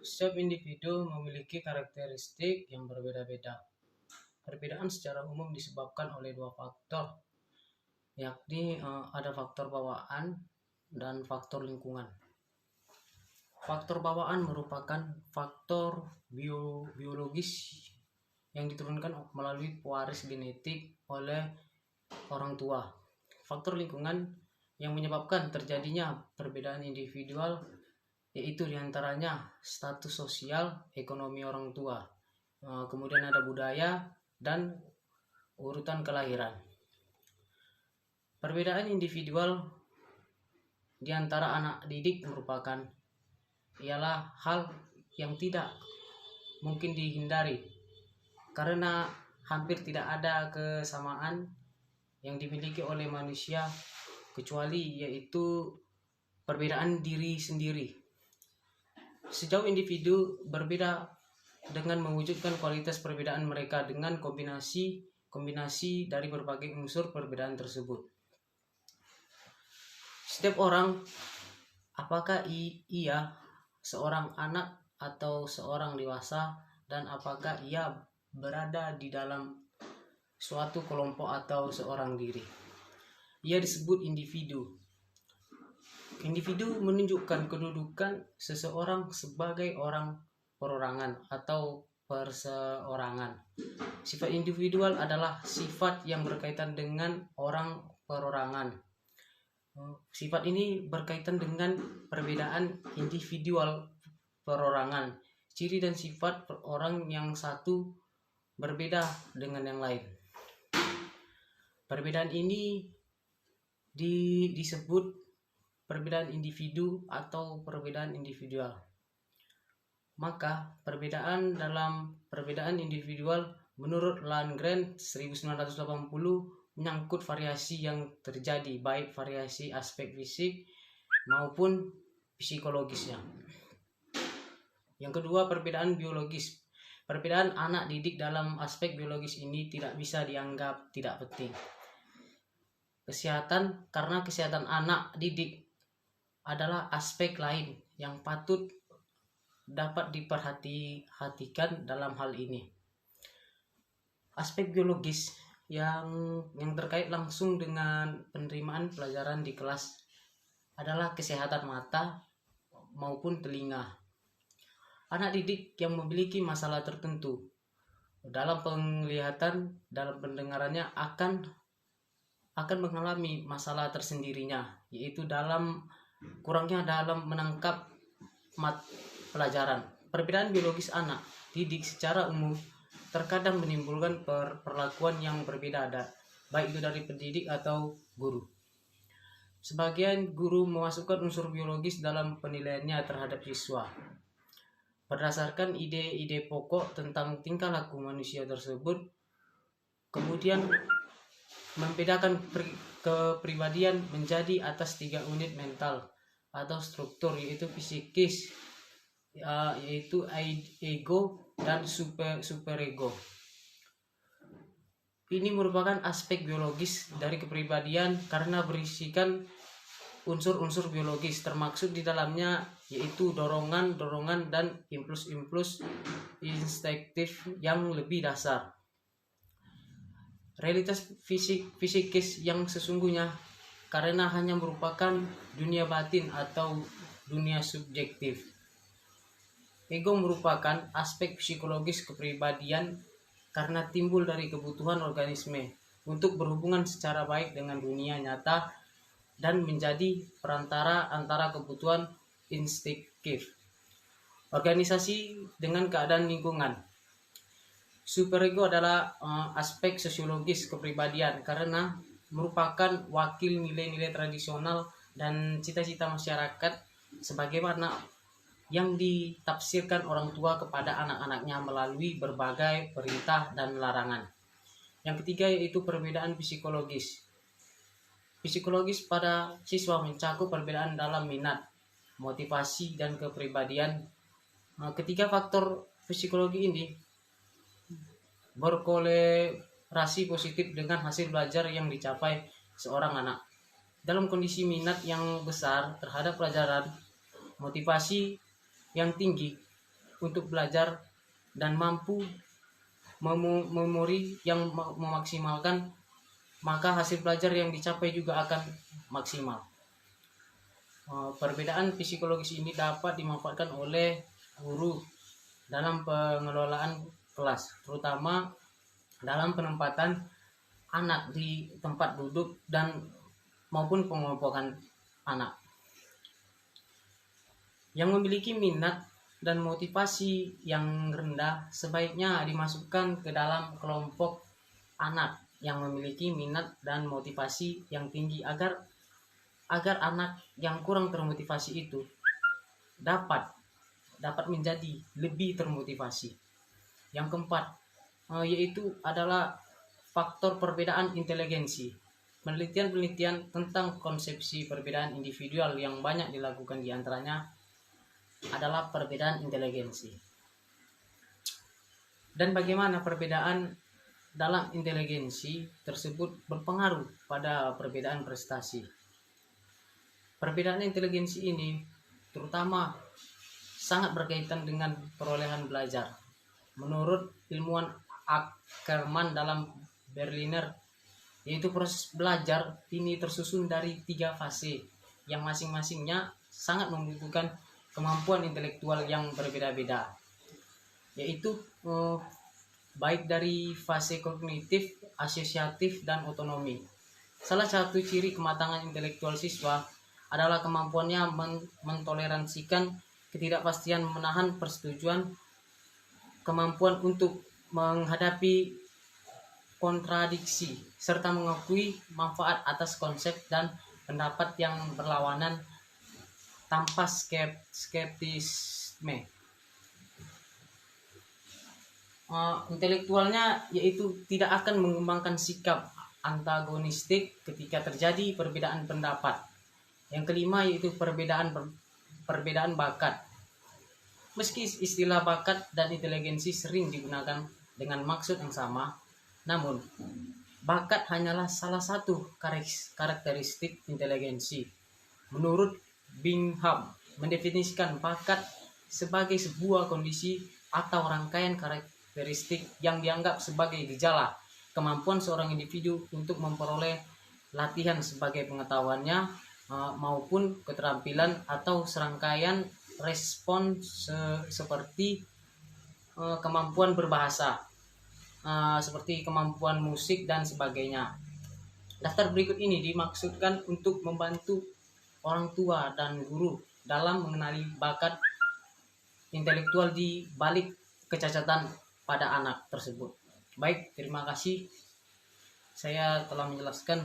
Setiap individu memiliki karakteristik yang berbeda-beda. Perbedaan secara umum disebabkan oleh dua faktor, yakni ada faktor bawaan dan faktor lingkungan. Faktor bawaan merupakan faktor biologis yang diturunkan melalui pewaris genetik oleh orang tua. Faktor lingkungan yang menyebabkan terjadinya perbedaan individual yaitu diantaranya status sosial, ekonomi orang tua, kemudian ada budaya dan urutan kelahiran. Perbedaan individual di antara anak didik merupakan ialah hal yang tidak mungkin dihindari karena hampir tidak ada kesamaan yang dimiliki oleh manusia kecuali yaitu perbedaan diri sendiri. Sejauh individu berbeda dengan mewujudkan kualitas perbedaan mereka dengan kombinasi dari berbagai unsur perbedaan tersebut. Setiap orang, apakah ia seorang anak atau seorang dewasa, dan apakah ia berada di dalam suatu kelompok atau seorang diri, ia disebut individu. Individu menunjukkan kedudukan seseorang sebagai orang perorangan atau perseorangan. Sifat individual adalah sifat yang berkaitan dengan orang perorangan. Sifat ini berkaitan dengan perbedaan individual perorangan. Ciri dan sifat orang yang satu berbeda dengan yang lain. Perbedaan ini disebut perbedaan individu atau perbedaan individual. Maka perbedaan individual menurut Landgren 1980 menyangkut variasi yang terjadi, baik variasi aspek fisik maupun psikologisnya. Yang kedua, perbedaan biologis. Perbedaan anak didik dalam aspek biologis ini tidak bisa dianggap tidak penting. Karena kesehatan anak didik adalah aspek lain yang patut dapat diperhatikan dalam hal ini. Aspek biologis yang terkait langsung dengan penerimaan pelajaran di kelas adalah kesehatan mata maupun telinga. Anak didik yang memiliki masalah tertentu dalam penglihatan, dalam pendengarannya akan mengalami masalah tersendirinya, yaitu kurangnya dalam menangkap pelajaran. Perbedaan biologis anak didik secara umum terkadang menimbulkan perlakuan yang berbeda, baik itu dari pendidik atau guru. Sebagian guru memasukkan unsur biologis dalam penilaiannya terhadap siswa. Berdasarkan ide-ide pokok tentang tingkah laku manusia tersebut, kemudian membedakan kepribadian menjadi atas 3 unit mental atau struktur, yaitu psikis, yaitu ego dan superego. Ini merupakan aspek biologis dari kepribadian karena berisikan unsur-unsur biologis, termaksud di dalamnya yaitu dorongan dan impuls instinktif yang lebih dasar. Realitas fisikis yang sesungguhnya karena hanya merupakan dunia batin atau dunia subjektif. Ego merupakan aspek psikologis kepribadian karena timbul dari kebutuhan organisme untuk berhubungan secara baik dengan dunia nyata dan menjadi perantara antara kebutuhan instinktif organisasi dengan keadaan lingkungan. Superego adalah aspek sosiologis kepribadian karena merupakan wakil nilai-nilai tradisional dan cita-cita masyarakat sebagaimana yang ditafsirkan orang tua kepada anak-anaknya melalui berbagai perintah dan larangan. Yang ketiga yaitu perbedaan psikologis. Psikologis pada siswa mencakup perbedaan dalam minat, motivasi, dan kepribadian. Ketiga faktor psikologi ini berkorelasi positif dengan hasil belajar yang dicapai seorang anak. Dalam kondisi minat yang besar terhadap pelajaran, motivasi yang tinggi, untuk belajar dan mampu memori yang memaksimalkan, maka hasil belajar yang dicapai juga akan maksimal. Perbedaan psikologis ini dapat dimanfaatkan oleh guru dalam pengelolaan kelas, terutama dalam penempatan anak di tempat duduk dan maupun pengelompokan anak. Yang memiliki minat dan motivasi yang rendah sebaiknya dimasukkan ke dalam kelompok anak yang memiliki minat dan motivasi yang tinggi agar anak yang kurang termotivasi itu dapat menjadi lebih termotivasi. Yang keempat, yaitu adalah faktor perbedaan inteligensi. Penelitian tentang konsepsi perbedaan individual yang banyak dilakukan diantaranya adalah perbedaan inteligensi. Dan bagaimana perbedaan dalam inteligensi tersebut berpengaruh pada perbedaan prestasi. Perbedaan inteligensi ini terutama sangat berkaitan dengan perolehan belajar. Menurut ilmuwan Ackerman dalam Berliner, yaitu proses belajar ini tersusun dari 3 fase yang masing-masingnya sangat membutuhkan kemampuan intelektual yang berbeda-beda, yaitu baik dari fase kognitif, asosiatif, dan otonomi. Salah satu ciri kematangan intelektual siswa adalah kemampuannya mentoleransikan ketidakpastian, menahan persetujuan, kemampuan untuk menghadapi kontradiksi, serta mengakui manfaat atas konsep dan pendapat yang berlawanan tanpa skeptisme. Intelektualnya yaitu tidak akan mengembangkan sikap antagonistik ketika terjadi perbedaan pendapat. Yang kelima yaitu perbedaan bakat. Meski istilah bakat dan inteligensi sering digunakan dengan maksud yang sama, namun bakat hanyalah salah satu karakteristik inteligensi. Menurut Bingham mendefinisikan bakat sebagai sebuah kondisi atau rangkaian karakteristik yang dianggap sebagai gejala kemampuan seorang individu untuk memperoleh latihan sebagai pengetahuannya maupun keterampilan atau serangkaian respon seperti kemampuan berbahasa, seperti kemampuan musik dan sebagainya. Daftar berikut ini dimaksudkan untuk membantu orang tua dan guru dalam mengenali bakat intelektual di balik kecacatan pada anak tersebut. Baik, terima kasih. Saya telah menjelaskan